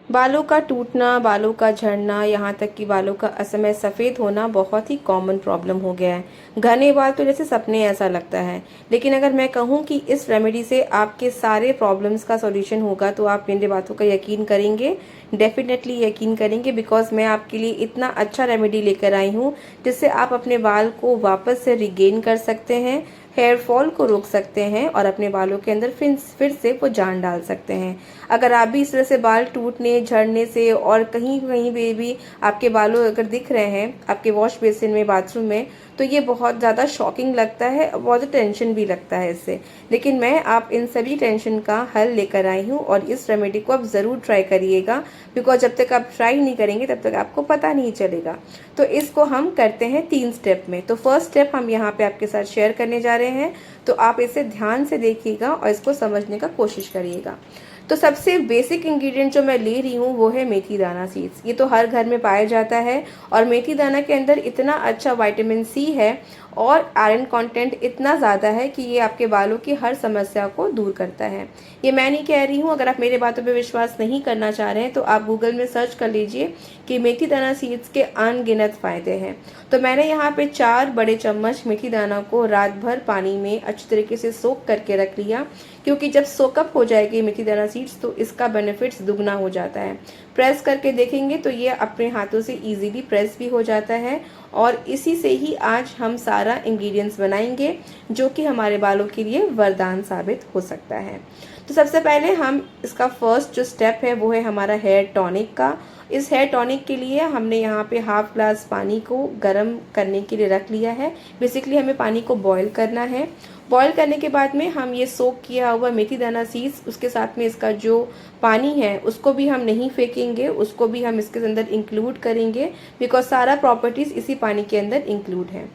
बालों का टूटना, बालों का झड़ना, यहाँ तक कि बालों का असमय सफ़ेद होना बहुत ही कॉमन प्रॉब्लम हो गया है। घने बाल तो जैसे सपने ऐसा लगता है। लेकिन अगर मैं कहूँ कि इस रेमेडी से आपके सारे प्रॉब्लम्स का सॉल्यूशन होगा तो आप मेरी बातों का यकीन करेंगे, डेफिनेटली यकीन करेंगे, बिकॉज मैं आपके लिए इतना अच्छा रेमेडी लेकर आई हूँ जिससे आप अपने बाल को वापस से रिगेन कर सकते हैं, हेयर फॉल को रोक सकते हैं और अपने बालों के अंदर फिर से वो जान डाल सकते हैं। अगर आप भी इस तरह से बाल टूटने, झड़ने से और कहीं कहीं भी आपके बालों अगर दिख रहे हैं आपके वॉश बेसिन में, बाथरूम में, तो ये बहुत ज़्यादा शॉकिंग लगता है, बहुत टेंशन भी लगता है इससे। लेकिन मैं आप इन सभी टेंशन का हल लेकर आई हूँ और इस रेमेडी को आप ज़रूर ट्राई करिएगा, बिकॉज जब तक आप ट्राई नहीं करेंगे तब तक आपको पता नहीं चलेगा। तो इसको हम करते हैं 3 स्टेप में। तो फर्स्ट स्टेप हम यहाँ पे आपके साथ शेयर करने जा रहे हैं, तो आप इसे ध्यान से देखिएगा और इसको समझने का कोशिश करिएगा। तो सबसे बेसिक इंग्रेडिएंट जो मैं ले रही हूँ वो है मेथी दाना सीड्स। ये तो हर घर में पाया जाता है और मेथी दाना के अंदर इतना अच्छा विटामिन सी है और आयरन कंटेंट इतना ज़्यादा है कि ये आपके बालों की हर समस्या को दूर करता है। ये मैं नहीं कह रही हूँ, अगर आप मेरे बातों पे विश्वास नहीं करना चाह रहे हैं तो आप गूगल में सर्च कर लीजिए कि मेथी दाना सीड्स के अनगिनत फ़ायदे हैं। तो मैंने यहाँ पे 4 बड़े चम्मच मेथी दाना को रात भर पानी में अच्छी तरीके से सोक करके रख लिया, क्योंकि जब सोकअप हो जाएगी मेथी दाना सीड्स तो इसका बेनिफिट्स दुगना हो जाता है। प्रेस करके देखेंगे तो ये अपने हाथों से इजीली प्रेस भी हो जाता है और इसी से ही आज हम सारा इंग्रेडिएंट्स बनाएंगे जो कि हमारे बालों के लिए वरदान साबित हो सकता है। तो सबसे पहले हम इसका फर्स्ट जो स्टेप है वो है हमारा हेयर टॉनिक का। इस हेयर टॉनिक के लिए हमने यहाँ पे हाफ ग्लास पानी को गर्म करने के लिए रख लिया है। बेसिकली हमें पानी को बॉईल करना है। बॉईल करने के बाद में हम ये सोक किया हुआ मेथी दाना सीड्स, उसके साथ में इसका जो पानी है उसको भी हम नहीं फेंकेंगे, उसको भी हम इसके अंदर इंक्लूड करेंगे, बिकॉज सारा प्रॉपर्टीज़ इसी पानी के अंदर इंक्लूड है।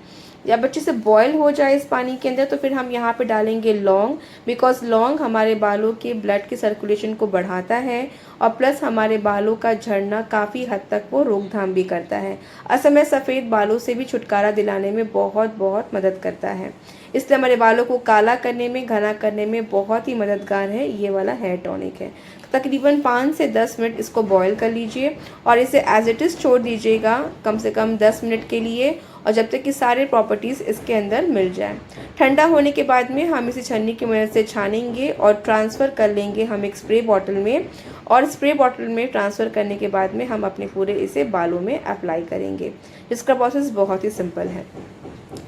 जब अच्छे से बॉयल हो जाए इस पानी के अंदर तो फिर हम यहाँ पे डालेंगे लौंग, बिकॉज लौंग हमारे बालों के ब्लड की सर्कुलेशन को बढ़ाता है और प्लस हमारे बालों का झड़ना काफ़ी हद तक वो रोकथाम भी करता है। असमय सफ़ेद बालों से भी छुटकारा दिलाने में बहुत बहुत मदद करता है, इसलिए हमारे बालों को काला करने में, घना करने में बहुत ही मददगार है ये वाला हेयर टॉनिक है। तकरीबन 5 से 10 मिनट इसको बॉईल कर लीजिए और इसे एज इट इज़ छोड़ दीजिएगा कम से कम 10 मिनट के लिए, और जब तक कि सारे प्रॉपर्टीज़ इसके अंदर मिल जाए। ठंडा होने के बाद में हम इसे छन्नी की मदद से छानेंगे और ट्रांसफ़र कर लेंगे हम एक स्प्रे बॉटल में, और स्प्रे बॉटल में ट्रांसफ़र करने के बाद में हम अपने पूरे इसे बालों में अप्लाई करेंगे, जिसका प्रोसेस बहुत ही सिंपल है।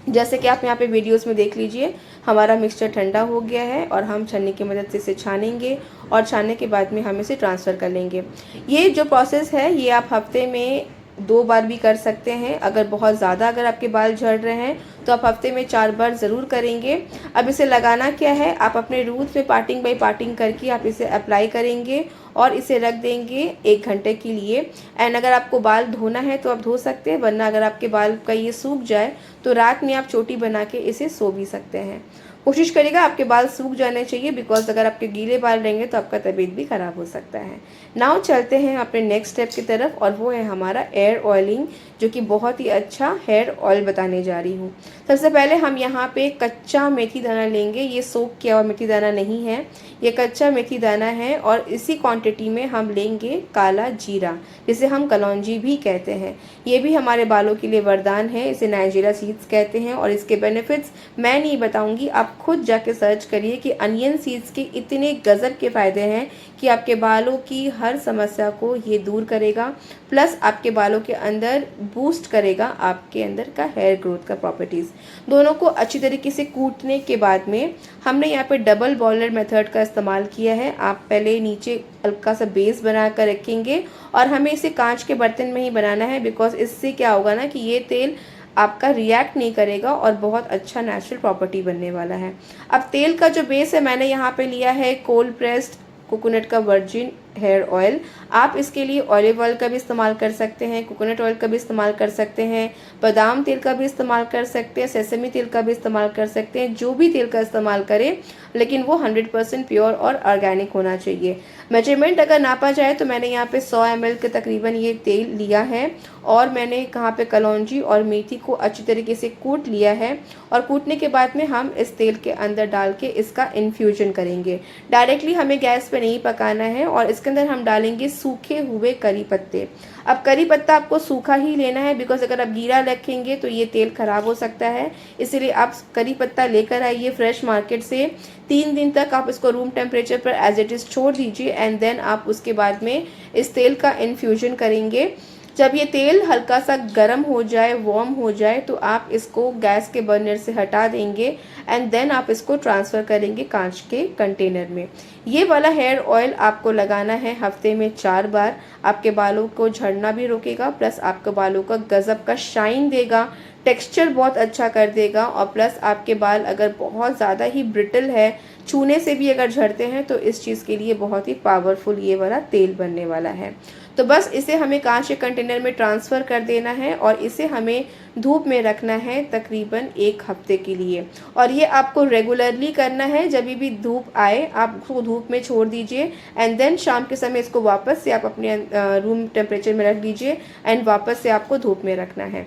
जैसे कि आप यहाँ पे वीडियोस में देख लीजिए, हमारा मिक्सचर ठंडा हो गया है और हम छन्नी की मदद से इसे छानेंगे और छानने के बाद में हम इसे ट्रांसफ़र कर लेंगे। ये जो प्रोसेस है ये आप हफ्ते में 2 बार भी कर सकते हैं। अगर बहुत ज़्यादा अगर आपके बाल झड़ रहे हैं तो आप हफ्ते में 4 बार ज़रूर करेंगे। अब इसे लगाना क्या है, आप अपने रूट्स में पार्टिंग बाई पार्टिंग करके आप इसे अप्लाई करेंगे और इसे रख देंगे 1 घंटे के लिए। एंड अगर आपको बाल धोना है तो आप धो सकते हैं, वरना अगर आपके बाल का ये सूख जाए तो रात में आप चोटी बना के इसे सो भी सकते हैं। कोशिश करिएगा आपके बाल सूख जाने चाहिए, बिकॉज अगर आपके गीले बाल रहेंगे तो आपका तबीयत भी ख़राब हो सकता है। नाउ चलते हैं अपने नेक्स्ट स्टेप की तरफ और वो है हमारा एयर ऑयलिंग, जो कि बहुत ही अच्छा हेयर ऑयल बताने जा रही हूँ। सबसे पहले हम यहाँ पे कच्चा मेथी दाना लेंगे। ये सोक किया हुआ मेथी दाना नहीं है, ये कच्चा मेथी दाना है और इसी क्वांटिटी में हम लेंगे काला जीरा, जिसे हम कलौंजी भी कहते हैं। ये भी हमारे बालों के लिए वरदान है, इसे नाइजीरिया सीड्स कहते हैं और इसके बेनिफिट्स मैं नहीं बताऊंगी, आप खुद जाके सर्च करिए कि अनियन सीड्स के इतने गज़ब के फ़ायदे हैं कि आपके बालों की हर समस्या को ये दूर करेगा, प्लस आपके बालों के अंदर बूस्ट करेगा आपके अंदर का हेयर ग्रोथ का प्रॉपर्टीज़। दोनों को अच्छी तरीके से कूटने के बाद में हमने यहाँ पे डबल बॉयलर मेथड का इस्तेमाल किया है। आप पहले नीचे हल्का सा बेस बना कर रखेंगे और हमें इसे कांच के बर्तन में ही बनाना है, बिकॉज इससे क्या होगा ना कि ये तेल आपका रिएक्ट नहीं करेगा और बहुत अच्छा नेचुरल प्रॉपर्टी बनने वाला है। अब तेल का जो बेस है मैंने यहाँ पे लिया है कोल्ड प्रेस्ड कोकोनट का वर्जिन हेयर ऑयल। आप इसके लिए ऑलिव ऑयल का भी इस्तेमाल कर सकते हैं, कोकोनट ऑयल का भी इस्तेमाल कर सकते हैं, बादाम तेल का भी इस्तेमाल कर सकते हैं, सेसमी तेल का भी इस्तेमाल कर सकते हैं। जो भी तेल का इस्तेमाल करें लेकिन वो 100% प्योर और ऑर्गेनिक होना चाहिए। मेजरमेंट अगर नापा जाए तो मैंने यहाँ पे 100 ml के तकरीबन ये तेल लिया है और मैंने यहाँ पे कलौंजी और मेथी को अच्छी तरीके से कूट लिया है और कूटने के बाद में हम इस तेल के अंदर डाल के इसका इन्फ्यूजन करेंगे। डायरेक्टली हमें गैस पे नहीं पकाना है और इसका इसके अंदर हम डालेंगे सूखे हुए करी पत्ते। अब करी पत्ता आपको सूखा ही लेना है, बिकॉज अगर आप गीला रखेंगे तो ये तेल ख़राब हो सकता है। इसीलिए आप करी पत्ता लेकर आइए फ्रेश मार्केट से। 3 दिन तक आप इसको रूम टेम्परेचर पर एज इट इज़ छोड़ दीजिए एंड देन आप उसके बाद में इस तेल का इन्फ्यूजन करेंगे। जब ये तेल हल्का सा गर्म हो जाए, वार्म हो जाए, तो आप इसको गैस के बर्नर से हटा देंगे एंड देन आप इसको ट्रांसफ़र करेंगे कांच के कंटेनर में। ये वाला हेयर ऑयल आपको लगाना है हफ्ते में 4 बार। आपके बालों को झड़ना भी रोकेगा, प्लस आपके बालों का गज़ब का शाइन देगा, टेक्सचर बहुत अच्छा कर देगा, और प्लस आपके बाल अगर बहुत ज़्यादा ही ब्रिटल है, छूने से भी अगर झड़ते हैं, तो इस चीज़ के लिए बहुत ही पावरफुल ये वाला तेल बनने वाला है। तो बस इसे हमें कांच के कंटेनर में ट्रांसफ़र कर देना है और इसे हमें धूप में रखना है तकरीबन 1 हफ्ते के लिए। और ये आपको रेगुलरली करना है, जब भी धूप आए आप उसको धूप में छोड़ दीजिए एंड देन शाम के समय इसको वापस से आप अपने रूम टेम्परेचर में रख दीजिए एंड वापस से आपको धूप में रखना है।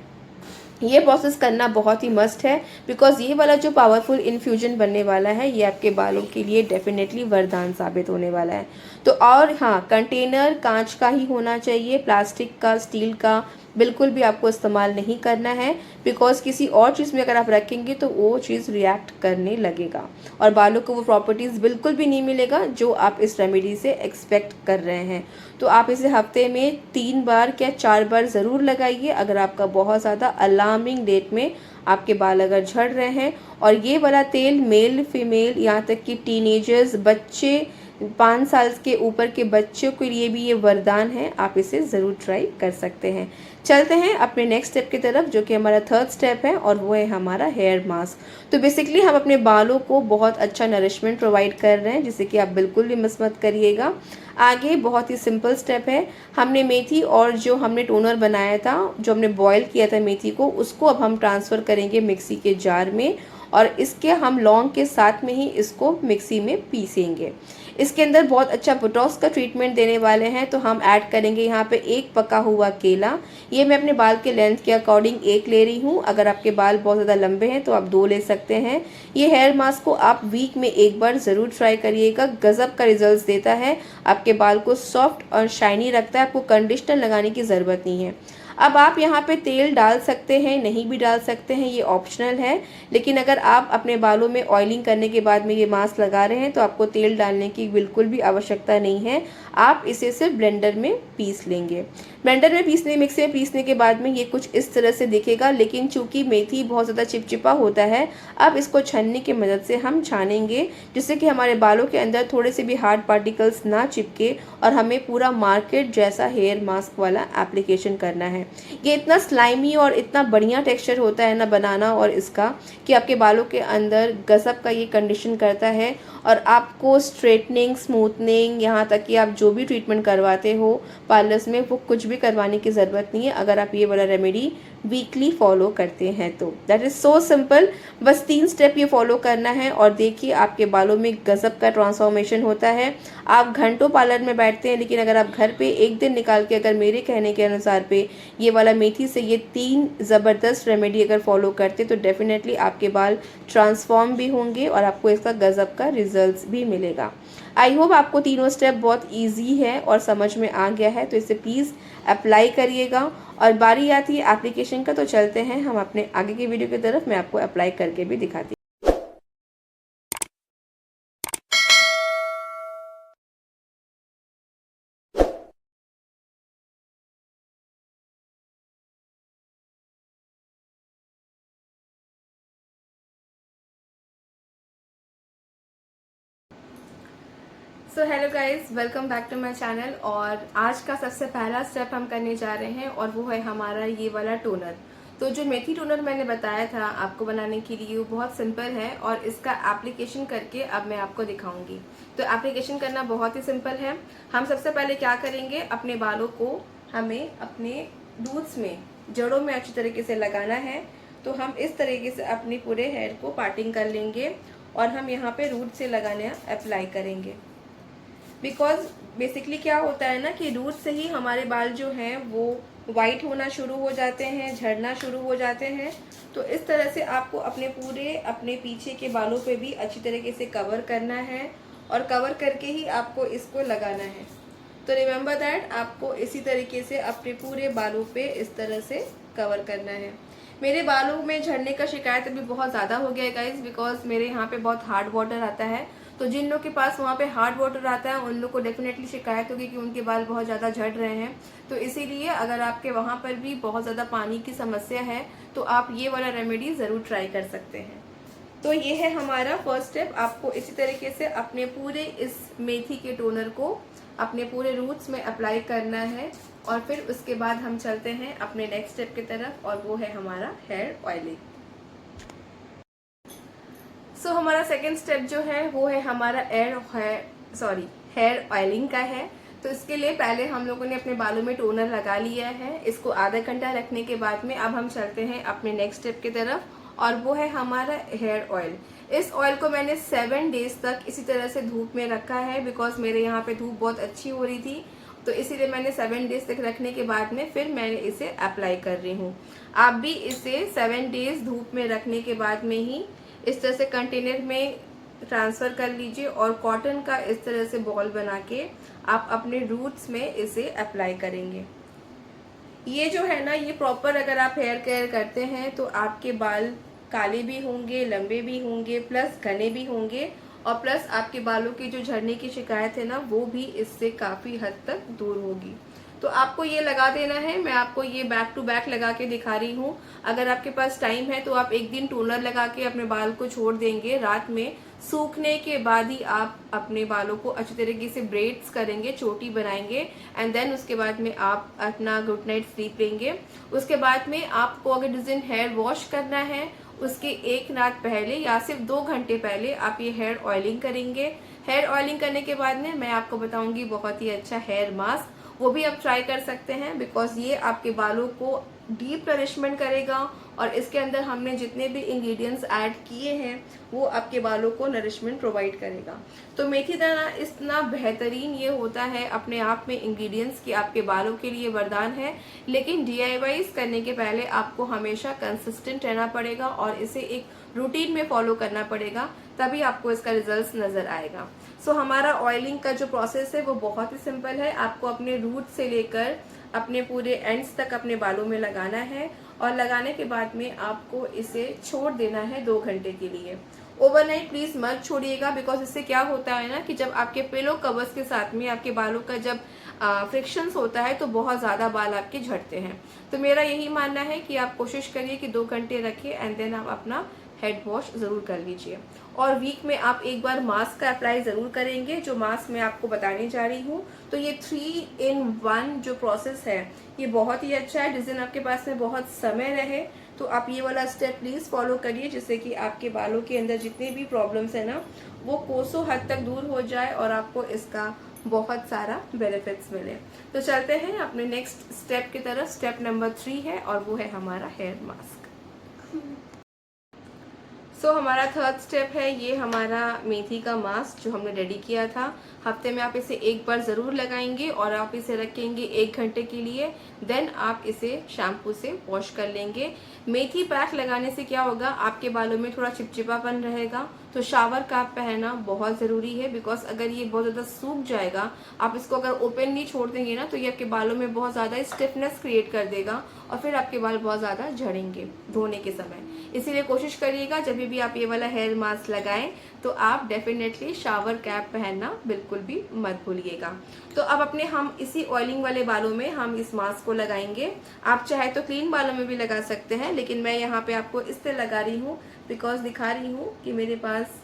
ये प्रोसेस करना बहुत ही मस्ट है, बिकॉज ये वाला जो पावरफुल इन्फ्यूजन बनने वाला है ये आपके बालों के लिए डेफिनेटली वरदान साबित होने वाला है। तो और हाँ, कंटेनर कांच का ही होना चाहिए, प्लास्टिक का, स्टील का बिल्कुल भी आपको इस्तेमाल नहीं करना है, बिकॉज किसी और चीज़ में अगर आप रखेंगे तो वो चीज़ रिएक्ट करने लगेगा और बालों को वो प्रॉपर्टीज़ बिल्कुल भी नहीं मिलेगा जो आप इस रेमेडी से एक्सपेक्ट कर रहे हैं। तो आप इसे हफ्ते में 3 बार या 4 बार ज़रूर लगाइए अगर आपका बहुत ज़्यादा अलार्मिंग रेट में आपके बाल अगर झड़ रहे हैं। और ये वाला तेल मेल फीमेल यहाँ तक कि टीनेजर्स, बच्चे, 5 साल के ऊपर के बच्चों के लिए भी ये वरदान है। आप इसे ज़रूर ट्राई कर सकते हैं। चलते हैं अपने नेक्स्ट स्टेप की तरफ, जो कि हमारा 3rd स्टेप है, और वो है हमारा हेयर मास्क। तो बेसिकली हम अपने बालों को बहुत अच्छा नरिशमेंट प्रोवाइड कर रहे हैं, जिससे कि आप बिल्कुल भी मिस मत करिएगा। आगे बहुत ही सिंपल स्टेप है, हमने मेथी और जो हमने टोनर बनाया था, जो हमने बॉयल किया था मेथी को, उसको अब हम ट्रांसफ़र करेंगे मिक्सी के जार में और इसके हम लौंग के साथ में ही इसको मिक्सी में पीसेंगे। इसके अंदर बहुत अच्छा बोटॉक्स का ट्रीटमेंट देने वाले हैं। तो हम ऐड करेंगे यहाँ पे 1 पका हुआ केला। ये मैं अपने बाल के लेंथ के अकॉर्डिंग 1 ले रही हूँ। अगर आपके बाल बहुत ज़्यादा लंबे हैं तो आप 2 ले सकते हैं। ये हेयर मास्क को आप वीक में 1 बार ज़रूर ट्राई करिएगा, गज़ब का रिजल्ट देता है, आपके बाल को सॉफ्ट और शाइनी रखता है, आपको कंडीशनर लगाने की ज़रूरत नहीं है। अब आप यहाँ पे तेल डाल सकते हैं, नहीं भी डाल सकते हैं, ये ऑप्शनल है। लेकिन अगर आप अपने बालों में ऑयलिंग करने के बाद में ये मास्क लगा रहे हैं तो आपको तेल डालने की बिल्कुल भी आवश्यकता नहीं है। आप इसे सिर्फ ब्लेंडर में पीस लेंगे। ब्लेंडर में पीसने, मिक्सी में पीसने के बाद में ये कुछ इस तरह से दिखेगा, लेकिन चूंकि मेथी बहुत ज़्यादा चिपचिपा होता है, अब इसको छन्नी की मदद से हम छानेंगे, जिससे कि हमारे बालों के अंदर थोड़े से भी हार्ड पार्टिकल्स ना चिपके और हमें पूरा मार्केट जैसा हेयर मास्क वाला एप्लीकेशन करना है। ये इतना स्लाइमी और इतना बढ़िया टेक्सचर होता है ना बनाना और इसका, कि आपके बालों के अंदर गज़ब का ये कंडीशन करता है और आपको स्ट्रेटनिंग, स्मूथनिंग, यहाँ तक कि आप जो भी ट्रीटमेंट करवाते हो पार्लर्स में, वो कुछ भी करवाने की ज़रूरत नहीं है अगर आप ये वाला रेमेडी वीकली फॉलो करते हैं तो। That is so simple. बस 3 स्टेप ये फॉलो करना है और देखिए आपके बालों में गज़ब का ट्रांसफॉर्मेशन होता है। आप घंटों पार्लर में बैठते हैं, लेकिन अगर आप घर पे 1 दिन निकाल के अगर मेरे कहने के अनुसार पे ये वाला मेथी से ये 3 ज़बरदस्त रेमेडी अगर फॉलो करते तो डेफिनेटली आपके बाल ट्रांसफॉर्म भी होंगे और आपको इसका गज़ब का रिजल्ट्स भी मिलेगा। आई होप आपको तीनों स्टेप बहुत ईजी है और समझ में आ गया है, तो इसे प्लीज़ अप्लाई करिएगा। और बारी आती है एप्लीकेशन का, तो चलते हैं हम अपने आगे की वीडियो की तरफ। मैं आपको अप्लाई करके भी दिखाती हूँ। So hello guys, welcome back to my channel. और आज का सबसे पहला स्टेप हम करने जा रहे हैं और वो है हमारा ये वाला टोनर। तो जो मेथी टोनर मैंने बताया था आपको बनाने के लिए, वो बहुत सिंपल है और इसका एप्लीकेशन करके अब मैं आपको दिखाऊंगी। तो एप्लीकेशन करना बहुत ही सिंपल है। हम सबसे पहले क्या करेंगे, अपने बालों को हमें अपने रूट्स में, जड़ों में अच्छी तरीके से लगाना है। तो हम इस तरीके से अपने पूरे हेयर को पार्टिंग कर लेंगे और हम यहाँ पे रूट से लगाना अप्लाई करेंगे। बिकॉज बेसिकली क्या होता है ना कि रूट से ही हमारे बाल जो हैं वो वाइट होना शुरू हो जाते हैं, झड़ना शुरू हो जाते हैं। तो इस तरह से आपको अपने पीछे के बालों पे भी अच्छी तरीके से कवर करना है और कवर करके ही आपको इसको लगाना है। तो रिमेंबर दैट आपको इसी तरीके से अपने पूरे बालों पे इस तरह से कवर करना है। मेरे बालों में झड़ने का शिकायत अभी बहुत ज़्यादा हो गया है गाइज, बिकॉज मेरे यहाँ पे बहुत हार्ड वाटर आता है। तो जिन लोग के पास वहाँ पे हार्ड वाटर आता है उन लोग को डेफिनेटली शिकायत होगी कि उनके बाल बहुत ज़्यादा झड़ रहे हैं। तो इसीलिए अगर आपके वहाँ पर भी बहुत ज़्यादा पानी की समस्या है तो आप ये वाला रेमेडी ज़रूर ट्राई कर सकते हैं। तो ये है हमारा फर्स्ट स्टेप। आपको इसी तरीके से अपने पूरे इस मेथी के टोनर को अपने पूरे रूट्स में अप्लाई करना है और फिर उसके बाद हम चलते हैं अपने नेक्स्ट स्टेप की तरफ, और वो है हमारा हेयर ऑयलिंग। सो हमारा सेकेंड स्टेप जो है वो है हमारा हेयर ऑयलिंग का है। तो इसके लिए पहले हम लोगों ने अपने बालों में टोनर लगा लिया है। इसको आधा घंटा रखने के बाद में अब हम चलते हैं अपने नेक्स्ट स्टेप की तरफ, और वो है हमारा हेयर ऑयल। इस ऑयल को मैंने 7 डेज तक इसी तरह से धूप में रखा है, बिकॉज मेरे यहाँ पे धूप बहुत अच्छी हो रही थी। तो इसीलिए मैंने 7 डेज तक रखने के बाद में फिर मैंने इसे अप्लाई कर रही हूँ। आप भी इसे 7 डेज धूप में रखने के बाद में ही इस तरह से कंटेनर में ट्रांसफ़र कर लीजिए और कॉटन का इस तरह से बॉल बना के आप अपने रूट्स में इसे अप्लाई करेंगे। ये जो है ना, ये प्रॉपर अगर आप हेयर केयर करते हैं तो आपके बाल काले भी होंगे, लंबे भी होंगे, प्लस घने भी होंगे, और प्लस आपके बालों की जो झड़ने की शिकायत है ना वो भी इससे काफ़ी हद तक दूर होगी। तो आपको ये लगा देना है। मैं आपको ये बैक टू बैक लगा के दिखा रही हूँ। अगर आपके पास टाइम है तो आप एक दिन टोनर लगा के अपने बाल को छोड़ देंगे रात में। सूखने के बाद ही आप अपने बालों को अच्छी तरीके से ब्रेड्स करेंगे, चोटी बनाएंगे, एंड देन उसके बाद में आप अपना गुड नाइट स्लीप लेंगे। उसके बाद में आपको अगर जिस दिन हेयर वॉश करना है उसके एक रात पहले या सिर्फ 2 घंटे पहले आप ये हेयर ऑयलिंग करेंगे। हेयर ऑयलिंग करने के बाद में मैं आपको बताऊंगी बहुत ही अच्छा हेयर मास्क, वो भी आप ट्राई कर सकते हैं, बिकॉज ये आपके बालों को डीप नरिशमेंट करेगा और इसके अंदर हमने जितने भी इंग्रेडिएंट्स ऐड किए हैं वो आपके बालों को नरिशमेंट प्रोवाइड करेगा। तो मेथी दाना इतना बेहतरीन ये होता है अपने आप में इंग्रेडिएंट्स कि आपके बालों के लिए वरदान है, लेकिन DIYs करने के पहले आपको हमेशा कंसिस्टेंट रहना पड़ेगा और इसे एक रूटीन में फॉलो करना पड़ेगा, तभी आपको इसका रिजल्ट नजर आएगा। सो हमारा ऑयलिंग का जो प्रोसेस है वो बहुत ही सिंपल है। आपको अपने रूट से लेकर अपने पूरे एंड्स तक अपने बालों में लगाना है, और लगाने के बाद में आपको इसे छोड़ देना है 2 घंटे के लिए। ओवरनाइट प्लीज मत छोड़िएगा, बिकॉज इससे क्या होता है ना कि जब आपके पिलो कवर्स के साथ में आपके बालों का जब फ्रिक्शंस होता है तो बहुत ज़्यादा बाल आपके झड़ते हैं। तो मेरा यही मानना है कि आप कोशिश करिए कि 2 घंटे रखिए एंड देन आप अपना हेड वॉश ज़रूर कर लीजिए। और वीक में आप एक बार मास्क का अप्लाई ज़रूर करेंगे, जो मास्क मैं आपको बताने जा रही हूँ। तो ये 3-in-1 जो प्रोसेस है ये बहुत ही अच्छा है। जिस दिन आपके पास में बहुत समय रहे तो आप ये वाला स्टेप प्लीज़ फॉलो करिए, जिससे कि आपके बालों के अंदर जितने भी प्रॉब्लम्स है ना वो कोसों हद तक दूर हो जाए और आपको इसका बहुत सारा बेनिफिट्स मिले। तो चलते हैं अपने नेक्स्ट स्टेप की तरफ। स्टेप नंबर 3 है और वो है हमारा हेयर मास्क। सो हमारा थर्ड स्टेप है ये हमारा मेथी का मास्क जो हमने रेडी किया था। हफ्ते में आप इसे एक बार ज़रूर लगाएंगे और आप इसे रखेंगे 1 घंटे के लिए। देन आप इसे शैम्पू से वॉश कर लेंगे। मेथी पैक लगाने से क्या होगा, आपके बालों में थोड़ा चिपचिपापन रहेगा, तो शावर कैप पहनना बहुत ज़रूरी है, बिकॉज अगर ये बहुत ज़्यादा सूख जाएगा, आप इसको अगर ओपन नहीं छोड़ देंगे ना तो ये आपके बालों में बहुत ज़्यादा स्टिफनेस क्रिएट कर देगा और फिर आपके बाल बहुत ज़्यादा झड़ेंगे धोने के समय। इसीलिए कोशिश करिएगा जब भी आप ये वाला हेयर मास्क लगाएं तो आप डेफिनेटली शावर कैप पहनना बिल्कुल भी मत भूलिएगा। तो अब अपने हम इसी ऑयलिंग वाले बालों में हम इस मास्क को लगाएंगे। आप चाहे तो क्लीन बालों में भी लगा सकते हैं, लेकिन मैं यहाँ पे आपको इस तरह लगा रही हूँ बिकॉज दिखा रही हूँ कि मेरे पास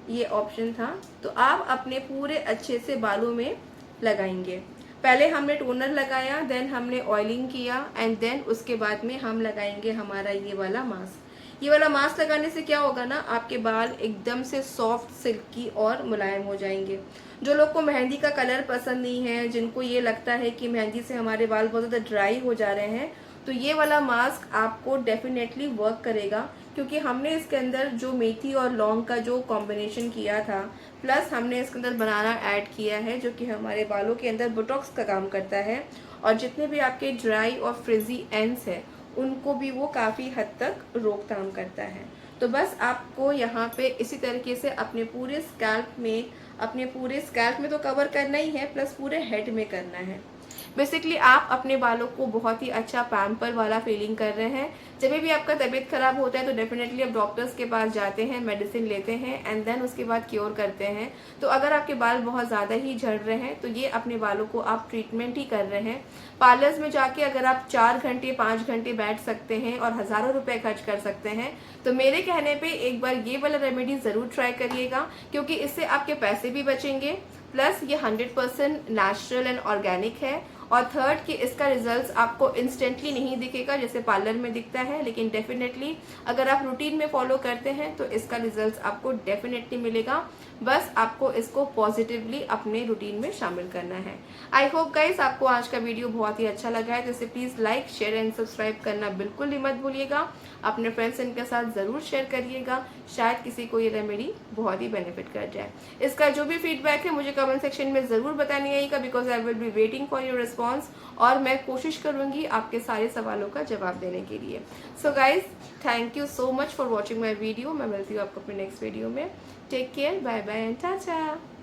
ये ऑप्शन था। तो आप अपने पूरे अच्छे से बालों में लगाएंगे। पहले हमने टोनर लगाया, देन हमने ऑयलिंग किया, एंड देन उसके बाद में हम लगाएंगे हमारा ये वाला मास्क। ये वाला मास्क लगाने से क्या होगा ना, आपके बाल एकदम से सॉफ्ट, सिल्की और मुलायम हो जाएंगे। जो लोग को मेहंदी का कलर पसंद नहीं है, जिनको ये लगता है कि मेहंदी से हमारे बाल बहुत ज़्यादा ड्राई हो जा रहे हैं, तो ये वाला मास्क आपको डेफिनेटली वर्क करेगा, क्योंकि हमने इसके अंदर जो मेथी और लौंग का जो कॉम्बिनेशन किया था, प्लस हमने इसके अंदर बनाना ऐड किया है जो कि हमारे बालों के अंदर बोटॉक्स का काम करता है, और जितने भी आपके ड्राई और फ्रिजी एंड्स हैं उनको भी वो काफ़ी हद तक रोकथाम करता है। तो बस आपको यहाँ पे इसी तरीके से अपने पूरे स्कैल्प में तो कवर करना ही है, प्लस पूरे हेड में करना है। बेसिकली आप अपने बालों को बहुत ही अच्छा पैम्पर वाला फीलिंग कर रहे हैं। जब भी आपका तबीयत खराब होता है तो डेफिनेटली आप डॉक्टर्स के पास जाते हैं, मेडिसिन लेते हैं एंड देन उसके बाद क्योर करते हैं। तो अगर आपके बाल बहुत ज़्यादा ही झड़ रहे हैं तो ये अपने बालों को आप ट्रीटमेंट ही कर रहे हैं। पार्लर्स में जाके अगर आप 4 घंटे 5 घंटे बैठ सकते हैं और हज़ारों रुपए खर्च कर सकते हैं, तो मेरे कहने पे एक बार ये वाला रेमेडी ज़रूर ट्राई करिएगा, क्योंकि इससे आपके पैसे भी बचेंगे, प्लस ये 100% नेचुरल एंड ऑर्गेनिक है। और थर्ड कि इसका रिजल्ट्स आपको इंस्टेंटली नहीं दिखेगा जैसे पार्लर में दिखता है, लेकिन डेफिनेटली अगर आप रूटीन में फॉलो करते हैं तो इसका रिजल्ट्स आपको डेफिनेटली मिलेगा। बस आपको इसको पॉजिटिवली अपने रूटीन में शामिल करना है। आई होप गाइस आपको आज का वीडियो बहुत ही अच्छा लगा है, तो इसे please like share and subscribe करना बिल्कुल ही मत भूलिएगा। अपने फ्रेंड्स इनके साथ ज़रूर शेयर करिएगा, शायद किसी को ये रेमेडी बहुत ही बेनिफिट कर जाए। इसका जो भी फीडबैक है मुझे कमेंट सेक्शन में ज़रूर बतानी आइएगा, because I will be waiting for your response, और मैं कोशिश करूंगी आपके सारे सवालों का जवाब देने के लिए। So guys, thank you so much for watching my video. मैं मिलती हूँ आपको अपने नेक्स्ट वीडियो में। Take care, bye bye and Tata.